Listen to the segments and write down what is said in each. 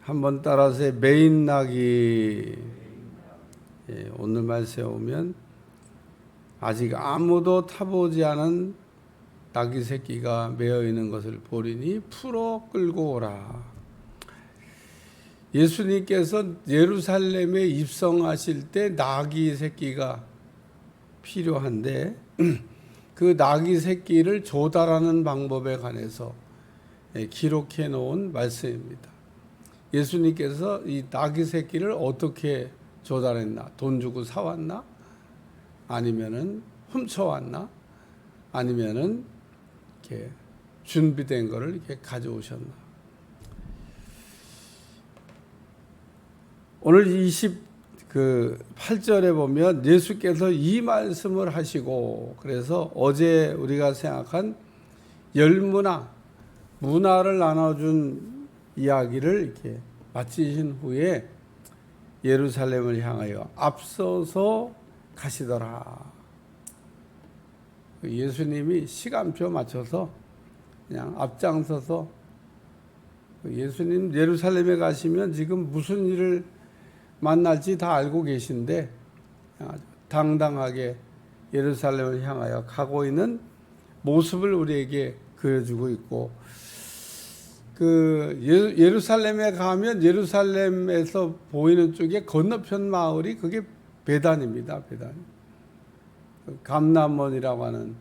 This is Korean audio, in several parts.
한번 따라서 메인 낙이 오늘 말씀에 오면 아직 아무도 타보지 않은 낙이 새끼가 매어 있는 것을 보리니 풀어 끌고 오라. 예수님께서 예루살렘에 입성하실 때 낙이 새끼가 필요한데 그 낙이 새끼를 조달하는 방법에 관해서 기록해 놓은 말씀입니다. 예수님께서 이 낙이 새끼를 어떻게 조달했나? 돈 주고 사왔나? 아니면은 훔쳐왔나? 아니면은 이렇게 준비된 거를 이렇게 가져오셨나? 오늘 28절에 보면 예수께서 이 말씀을 하시고, 그래서 어제 우리가 생각한 문화를 나눠준 이야기를 이렇게 마치신 후에 예루살렘을 향하여 앞서서 가시더라. 예수님이 시간표 맞춰서 그냥 앞장서서, 예수님 예루살렘에 가시면 지금 무슨 일을 만날지 다 알고 계신데 당당하게 예루살렘을 향하여 가고 있는 모습을 우리에게 그려주고 있고, 예루살렘에 가면 예루살렘에서 보이는 쪽에 건너편 마을이 그게 베단입니다. 베단. 감람원이라고 하는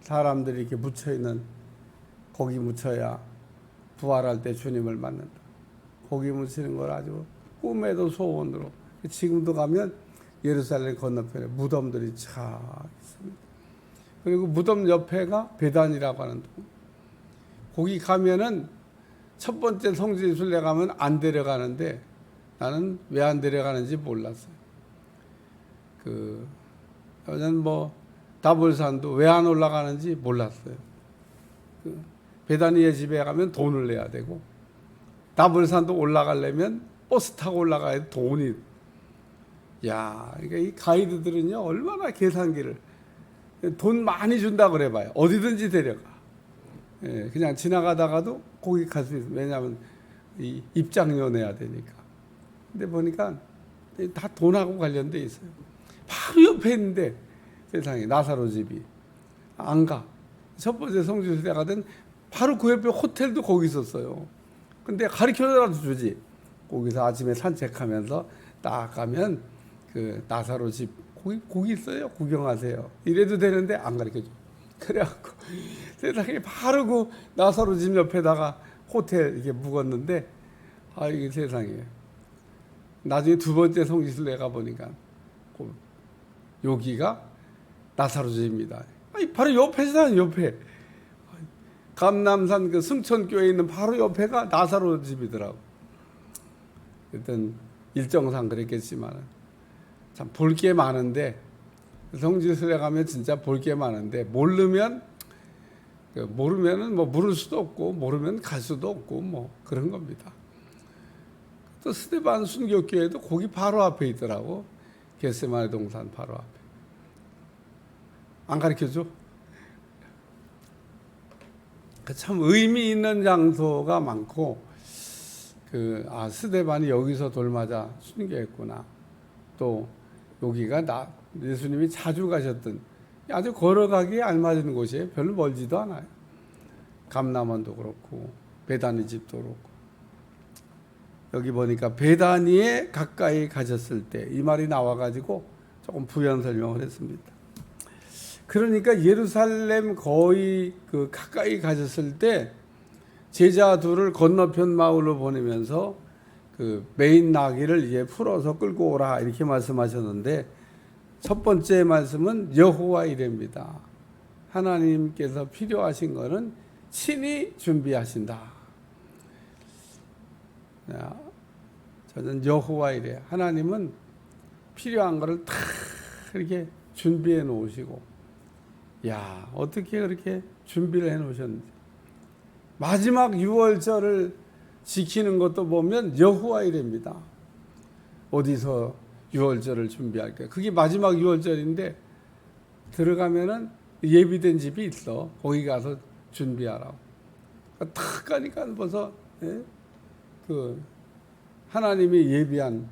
사람들이 이렇게 묻혀 있는, 거기 묻혀야 부활할 때 주님을 만난다. 거기 묻히는 걸 아주 꿈에도 소원으로. 지금도 가면 예루살렘 건너편에 무덤들이 차 있습니다. 그리고 무덤 옆에가 베단이라고 하는 동. 거기 가면은 첫 번째 성지순례 가면 안 데려가는데 나는 왜 안 데려가는지 몰랐어요. 저는 다볼산도 왜 안 올라가는지 몰랐어요. 베다니의 집에 가면 돈을 내야 되고, 다볼산도 올라가려면 버스 타고 올라가야 돈이. 그러니까 이 가이드들은요, 얼마나 계산기를. 돈 많이 준다 그래봐요. 어디든지 데려가. 그냥 지나가다가도 거기 갈 수 있어요. 왜냐하면 이 입장료 내야 되니까. 근데 보니까 다 돈하고 관련돼 있어요. 바로 옆에 있는데, 세상에 나사로 집이 안 가. 첫 번째 성지순례 가든 바로 그 옆에 호텔도 거기 있었어요. 근데 가르쳐라도 주지. 거기서 아침에 산책하면서 딱 가면 그 나사로 집 거기 있어요. 구경하세요. 이래도 되는데 안 가르쳐줘. 그래갖고 세상에 바로 그 나사로 집 옆에다가 호텔 이렇게 묵었는데, 이게 세상에. 나중에 두 번째 성지순례 가 보니까 여기가 나사로 집입니다. 바로 옆에서 옆에. 감남산 그 승천교에 있는 바로 옆에가 나사로 집이더라고. 일단 일정상 그랬겠지만 참 볼 게 많은데, 성지순례 가면 진짜 볼 게 많은데 모르면은 뭐 물을 수도 없고 모르면 갈 수도 없고 뭐 그런 겁니다. 또 스데반 순교교회도 거기 바로 앞에 있더라고. 겟세마네 동산 바로 앞에. 안 가르쳐줘? 참 의미 있는 장소가 많고, 스데반이 여기서 돌 맞아 순교했구나. 또 여기가 예수님이 자주 가셨던 아주 걸어가기에 알맞은 곳이에요. 별로 멀지도 않아요. 감람원도 그렇고 베다니 집도 그렇고. 여기 보니까 베다니에 가까이 가셨을 때, 이 말이 나와가지고 조금 부연 설명을 했습니다. 그러니까 예루살렘 거의 가까이 가셨을 때 제자 둘을 건너편 마을로 보내면서 메인 나귀를 이제 풀어서 끌고 오라 이렇게 말씀하셨는데, 첫 번째 말씀은 여호와 이레입니다. 하나님께서 필요하신 거는 친히 준비하신다. 저는 여호와 이레. 하나님은 필요한 거를 다 이렇게 준비해 놓으시고, 어떻게 그렇게 준비를 해 놓으셨는지. 마지막 유월절을 지키는 것도 보면 여호와 이레입니다. 어디서 유월절을 준비할까요? 그게 마지막 유월절인데 들어가면은 예비된 집이 있어. 거기 가서 준비하라고. 탁 가니까 벌써 그 하나님이 예비한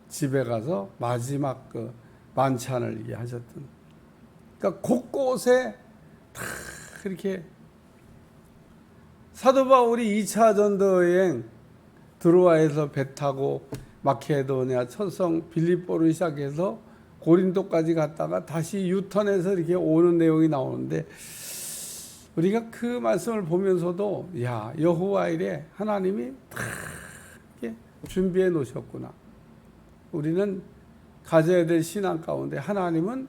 집에 가서 마지막 그 만찬을 하셨던, 그러니까 곳곳에 다 이렇게 사도 바울이 2차 전도 여행 드로아에서 배 타고 마케도니아 천성 빌립보를 시작해서 고린도까지 갔다가 다시 유턴해서 이렇게 오는 내용이 나오는데, 우리가 그 말씀을 보면서도 야, 여호와 일에 하나님이 다 이렇게 준비해 놓으셨구나. 우리는 가져야 될 신앙 가운데 하나님은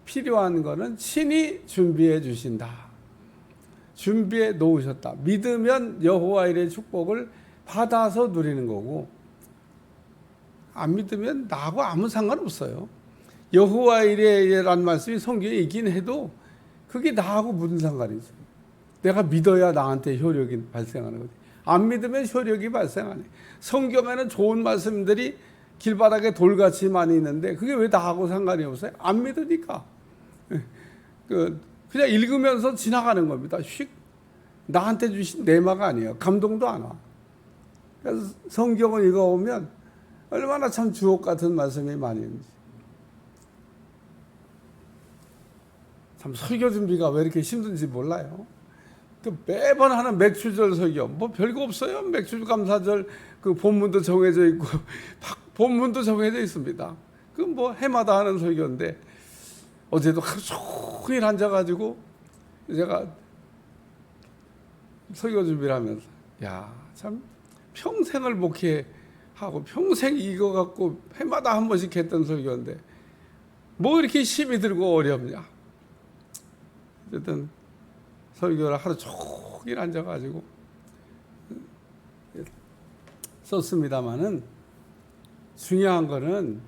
필요한 거는 친히 준비해 주신다. 준비해 놓으셨다. 믿으면 여호와 일의 축복을 받아서 누리는 거고, 안 믿으면 나하고 아무 상관없어요. 여호와 일에라는 말씀이 성경에 있긴 해도 그게 나하고 무슨 상관이 있어요. 내가 믿어야 나한테 효력이 발생하는 거지. 안 믿으면 효력이 발생 안 해. 성경에는 좋은 말씀들이 길바닥에 돌같이 많이 있는데 그게 왜 나하고 상관이 없어요? 안 믿으니까. 그냥 읽으면서 지나가는 겁니다. 휙. 나한테 주신 내마가 아니에요. 감동도 안 와. 그래서 성경을 읽어보면 얼마나 참 주옥 같은 말씀이 많이 있는지. 참 설교 준비가 왜 이렇게 힘든지 몰라요. 그 매번 하는 맥주절 설교, 뭐 별거 없어요. 맥주감사절 그 본문도 정해져 있고 본문도 정해져 있습니다. 그 뭐 해마다 하는 설교인데, 어제도 하루 종일 앉아가지고 제가 설교 준비를 하면서 야, 참 평생을 목회하고 평생 이거 갖고 해마다 한 번씩 했던 설교인데 뭐 이렇게 힘이 들고 어렵냐. 어쨌든 설교를 하루 종일 앉아가지고 썼습니다마는, 중요한 거는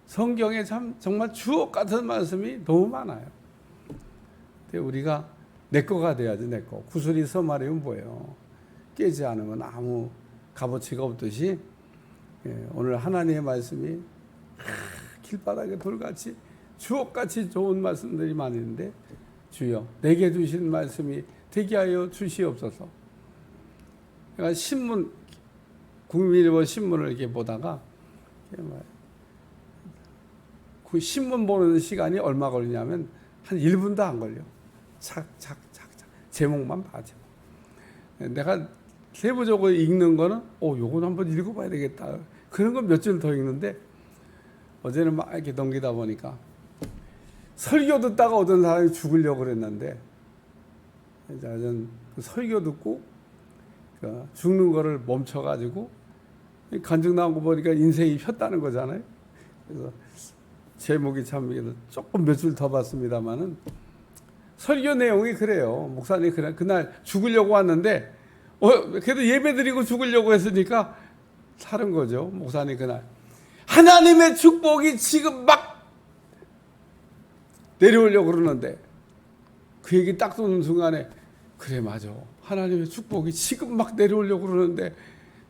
성경에 참 정말 주옥 같은 말씀이 너무 많아요. 근데 우리가 내 거가 돼야지. 내 거. 구슬이 서말이면 뭐예요? 깨지 않으면 아무 값어치가 없듯이, 오늘 하나님의 말씀이 길바닥에 돌같이 주옥같이 좋은 말씀들이 많이 있는데, 주여 내게 주신 말씀이 되게 하여 주시옵소서. 제가 신문, 국민일보 신문을 이렇게 보다가 그 신문 보는 시간이 얼마 걸리냐면 한 1분도 안 걸려. 착착착착 제목만 봐. 제목. 내가 세부적으로 읽는 거는 요건 한번 읽어봐야 되겠다. 그런 건 몇 줄 더 읽는데, 어제는 막 이렇게 넘기다 보니까 설교 듣다가 어떤 사람이 죽으려고 그랬는데, 저는 그 설교 듣고 죽는 거를 멈춰가지고 간증 나온 거 보니까 인생이 폈다는 거잖아요. 그래서 제목이 참 조금 몇 줄 더 봤습니다만은, 설교 내용이 그래요. 목사님 그날 죽으려고 왔는데 그래도 예배 드리고 죽으려고 했으니까 사는 거죠. 목사님 그날 하나님의 축복이 지금 막 내려오려고 그러는데, 그 얘기 딱 듣는 순간에 그래 맞아. 하나님의 축복이 지금 막 내려오려고 그러는데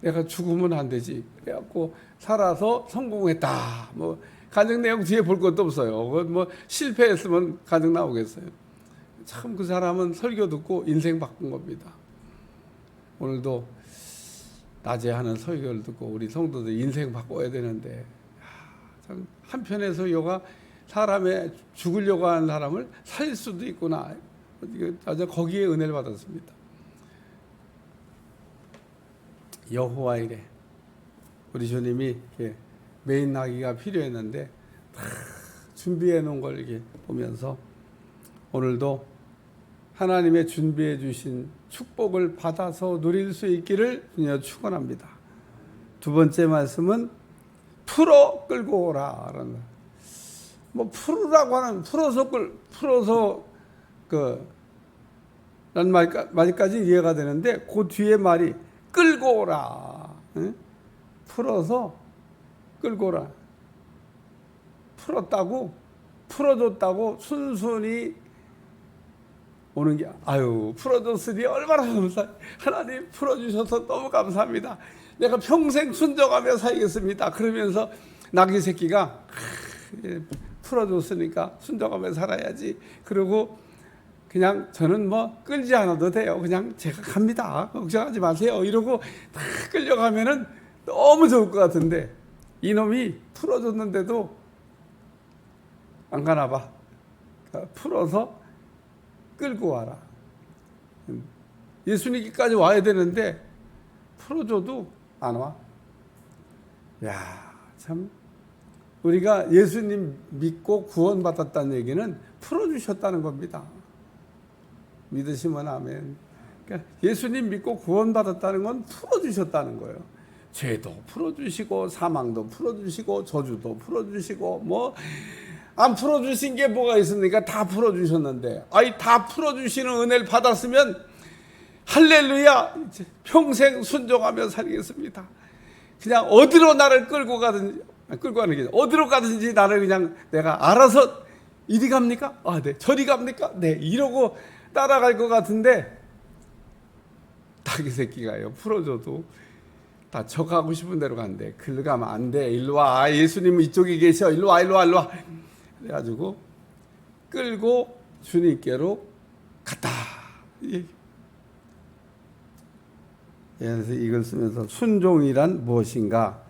내가 죽으면 안 되지. 그래갖고 살아서 성공했다. 뭐 간증 내용 뒤에 볼 것도 없어요. 뭐 실패했으면 간증 나오겠어요. 참 그 사람은 설교 듣고 인생 바꾼 겁니다. 오늘도 낮에 하는 설교를 듣고 우리 성도들 인생 바꿔야 되는데, 참 한편의 설교가 사람의 죽으려고 하는 사람을 살릴 수도 있구나. 거기에 은혜를 받았습니다. 여호와 이레, 우리 주님이 메인 나기가 필요했는데 다 준비해 놓은 걸 이렇게 보면서 오늘도 하나님의 준비해 주신 축복을 받아서 누릴 수 있기를 주님 축원합니다. 두 번째 말씀은 풀어 끌고 오라. 뭐 풀으라고 하는, 풀어서 란 말까지 이해가 되는데, 그 뒤에 말이 끌고 오라. 풀어서 끌고 오라. 풀어줬다고 순순히 오는 게, 풀어줬으니 얼마나 감사해요. 하나님 풀어주셔서 너무 감사합니다. 내가 평생 순종하며 살겠습니다. 그러면서 나귀 새끼가 풀어줬으니까 순종하며 살아야지. 그리고 그냥 저는 뭐 끌지 않아도 돼요. 그냥 제가 갑니다. 걱정하지 마세요. 이러고 다 끌려가면은 너무 좋을 것 같은데 이놈이 풀어줬는데도 안 가나 봐. 그러니까 풀어서 끌고 와라. 예수님께까지 와야 되는데 풀어줘도 안 와. 야, 참 우리가 예수님 믿고 구원받았다는 얘기는 풀어주셨다는 겁니다. 믿으시면 아멘. 그러니까 예수님 믿고 구원받았다는 건 풀어주셨다는 거예요. 죄도 풀어주시고 사망도 풀어주시고 저주도 풀어주시고 뭐 안 풀어주신 게 뭐가 있습니까? 다 풀어주셨는데 다 풀어주시는 은혜를 받았으면 할렐루야 평생 순종하며 살겠습니다. 그냥 어디로 나를 끌고 가든지 끌고 가는 게 어디로 가든지 나를 그냥 내가 알아서 이리 갑니까? 네. 저리 갑니까? 네. 이러고 따라갈 것 같은데 닭이 새끼가요. 풀어줘도 다 저 가고 싶은 대로 간대. 글로 가면 안 돼. 일로 와. 예수님은 이쪽에 계셔. 일로 와. 일로 와. 일로 와. 그래가지고 끌고 주님께로 갔다. 그래서 이걸 쓰면서 순종이란 무엇인가?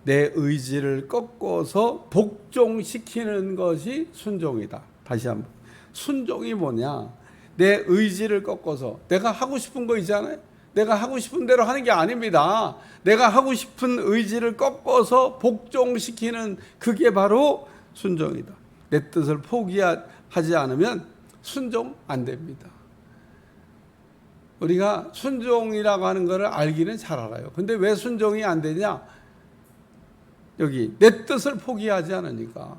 내 의지를 꺾어서 복종시키는 것이 순종이다. 다시 한번. 순종이 뭐냐? 내 의지를 꺾어서 내가 하고 싶은 거 있잖아요. 내가 하고 싶은 대로 하는 게 아닙니다. 내가 하고 싶은 의지를 꺾어서 복종시키는 그게 바로 순종이다. 내 뜻을 포기하지 않으면 순종 안 됩니다. 우리가 순종이라고 하는 것을 알기는 잘 알아요. 근데 왜 순종이 안 되냐? 여기 내 뜻을 포기하지 않으니까.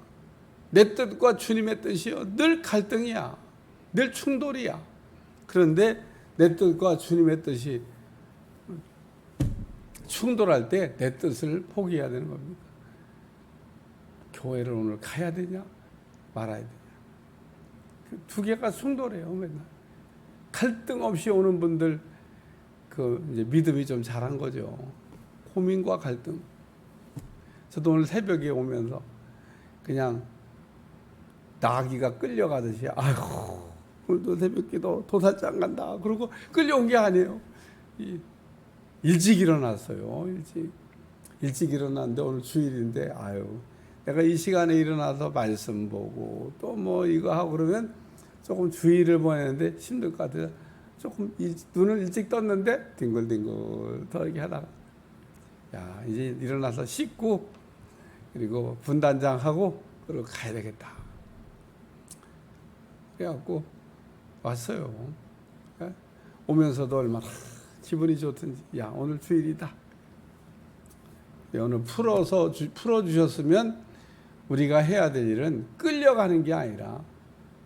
내 뜻과 주님의 뜻이요 늘 갈등이야. 늘 충돌이야. 그런데 내 뜻과 주님의 뜻이 충돌할 때 내 뜻을 포기해야 되는 겁니다. 교회를 오늘 가야 되냐 말아야 되냐. 두 개가 충돌해요. 맨날 갈등 없이 오는 분들 이제 믿음이 좀 잘한 거죠. 고민과 갈등. 저도 오늘 새벽에 오면서 그냥 나귀가 끌려가듯이 아이고 오늘도 새벽기도 도살장 간다. 그러고 끌려온 게 아니에요. 일찍 일어났어요. 일찍 일어났는데 오늘 주일인데 내가 이 시간에 일어나서 말씀 보고 또 뭐 이거 하고 그러면 조금 주일을 보내는데 힘들 것 같아요. 조금 눈을 일찍 떴는데 뒹굴뒹굴 더 이렇게 하다가 이제 일어나서 씻고 그리고 분단장하고 그리고 가야 되겠다. 그래갖고 왔어요. 오면서도 얼마나 기분이 좋든지 오늘 주일이다. 오늘 풀어주셨으면 우리가 해야 될 일은 끌려가는 게 아니라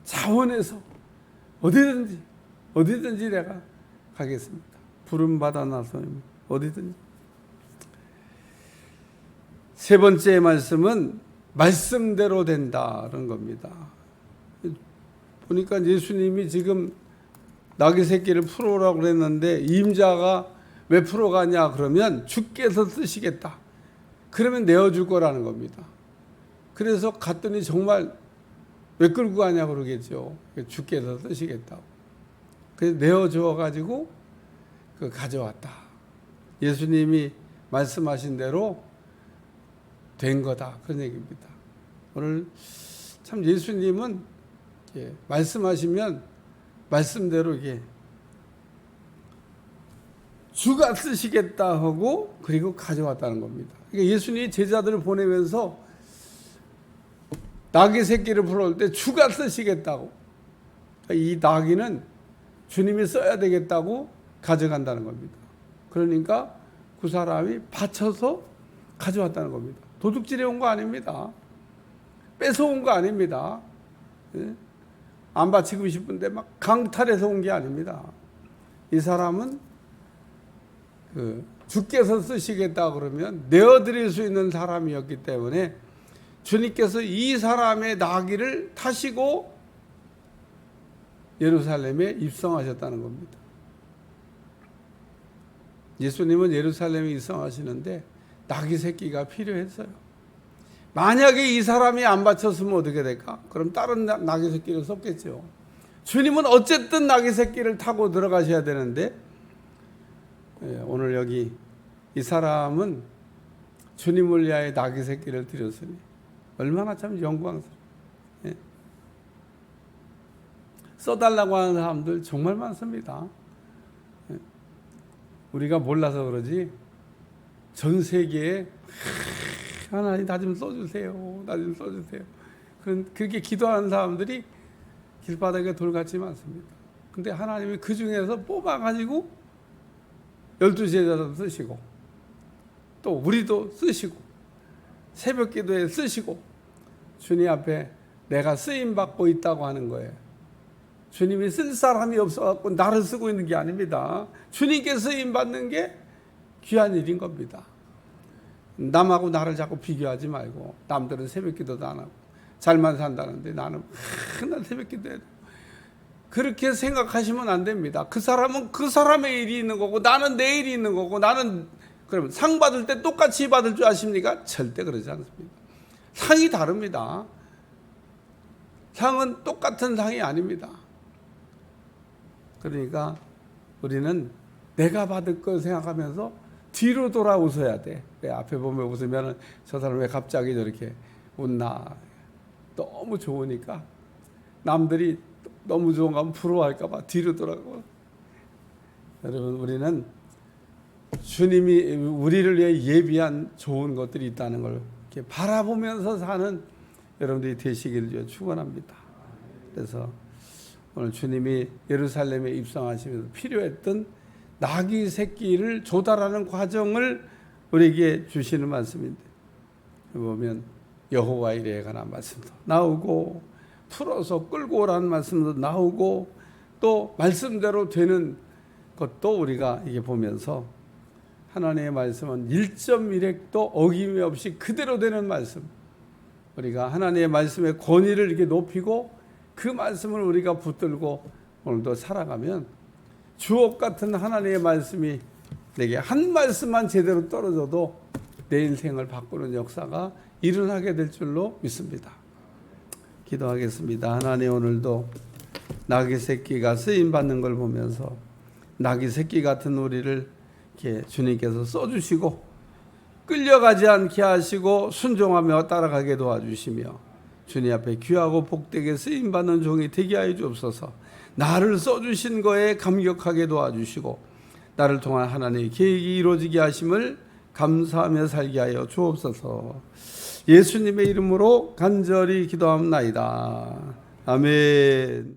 자원해서 어디든지 내가 가겠습니다. 부름받아 나서 어디든지. 세 번째 말씀은 말씀대로 된다는 겁니다. 보니까 예수님이 지금 나귀 새끼를 풀어오라고 그랬는데 임자가 왜 풀어가냐 그러면 주께서 쓰시겠다. 그러면 내어줄 거라는 겁니다. 그래서 갔더니 정말 왜 끌고 가냐 그러겠죠. 주께서 쓰시겠다고. 그래서 내어줘 가지고 가져왔다. 예수님이 말씀하신 대로 된 거다. 그런 얘기입니다. 오늘 참 예수님은 말씀하시면 말씀대로 이게 주가 쓰시겠다 하고 그리고 가져왔다는 겁니다. 그러니까 예수님이 제자들을 보내면서 나귀 새끼를 풀어올 때 주가 쓰시겠다고, 이 나귀는 주님이 써야 되겠다고 가져간다는 겁니다. 그러니까 그 사람이 바쳐서 가져왔다는 겁니다. 도둑질해 온 거 아닙니다. 뺏어온 거 아닙니다. 안 바치고 싶은데 막 강탈해서 온 게 아닙니다. 이 사람은 주께서 쓰시겠다 그러면 내어드릴 수 있는 사람이었기 때문에 주님께서 이 사람의 나귀를 타시고 예루살렘에 입성하셨다는 겁니다. 예수님은 예루살렘에 입성하시는데 나귀 새끼가 필요했어요. 만약에 이 사람이 안 바쳤으면 어떻게 될까? 그럼 다른 나귀 새끼를 썼겠죠. 주님은 어쨌든 나귀 새끼를 타고 들어가셔야 되는데 오늘 여기 이 사람은 주님을 위하여 낙의 새끼를 드렸으니 얼마나 참 영광스러워. 예? 써달라고 하는 사람들 정말 많습니다. 예? 우리가 몰라서 그러지 전 세계에 하나님 나 좀 써주세요, 나 좀 써주세요. 그렇게 기도하는 사람들이 길바닥에 돌같이 많습니다. 근데 하나님이 그 중에서 뽑아가지고 12제자도 쓰시고 또 우리도 쓰시고 새벽 기도에 쓰시고 주님 앞에 내가 쓰임받고 있다고 하는 거예요. 주님이 쓸 사람이 없어갖고 나를 쓰고 있는 게 아닙니다. 주님께 쓰임받는 게 귀한 일인 겁니다. 남하고 나를 자꾸 비교하지 말고 남들은 새벽 기도도 안 하고 잘만 산다는데 나는 맨날 새벽 기도해도 그렇게 생각하시면 안 됩니다. 그 사람은 그 사람의 일이 있는 거고 나는 내 일이 있는 거고 나는 그러면 상 받을 때 똑같이 받을 줄 아십니까? 절대 그러지 않습니다. 상이 다릅니다. 상은 똑같은 상이 아닙니다. 그러니까 우리는 내가 받을 걸 생각하면서 뒤로 돌아 웃어야 돼. 앞에 보면 웃으면 저 사람 왜 갑자기 저렇게 웃나. 너무 좋으니까 남들이 너무 좋은 거 하면 부러워할까 봐 뒤로 돌아가고. 여러분 우리는 주님이 우리를 위해 예비한 좋은 것들이 있다는 걸 이렇게 바라보면서 사는 여러분들이 되시기를 축원합니다. 그래서 오늘 주님이 예루살렘에 입성하시면서 필요했던 나귀 새끼를 조달하는 과정을 우리에게 주시는 말씀인데 보면 여호와 이레에 관한 말씀도 나오고 풀어서 끌고 오라는 말씀도 나오고 또 말씀대로 되는 것도 우리가 이게 보면서 하나님의 말씀은 1.1획도 어김이 없이 그대로 되는 말씀. 우리가 하나님의 말씀의 권위를 이렇게 높이고 그 말씀을 우리가 붙들고 오늘도 살아가면 주옥 같은 하나님의 말씀이 내게 한 말씀만 제대로 떨어져도 내 인생을 바꾸는 역사가 일어나게 될 줄로 믿습니다. 기도하겠습니다. 하나님 오늘도 나귀 새끼가 쓰임받는 걸 보면서 나귀 새끼 같은 우리를 이렇게 주님께서 써주시고 끌려가지 않게 하시고 순종하며 따라가게 도와주시며 주님 앞에 귀하고 복되게 쓰임받는 종이 되게 하여 주옵소서. 나를 써주신 거에 감격하게 도와주시고 나를 통한 하나님의 계획이 이루어지게 하심을 감사하며 살게 하여 주옵소서. 예수님의 이름으로 간절히 기도합나이다. 아멘.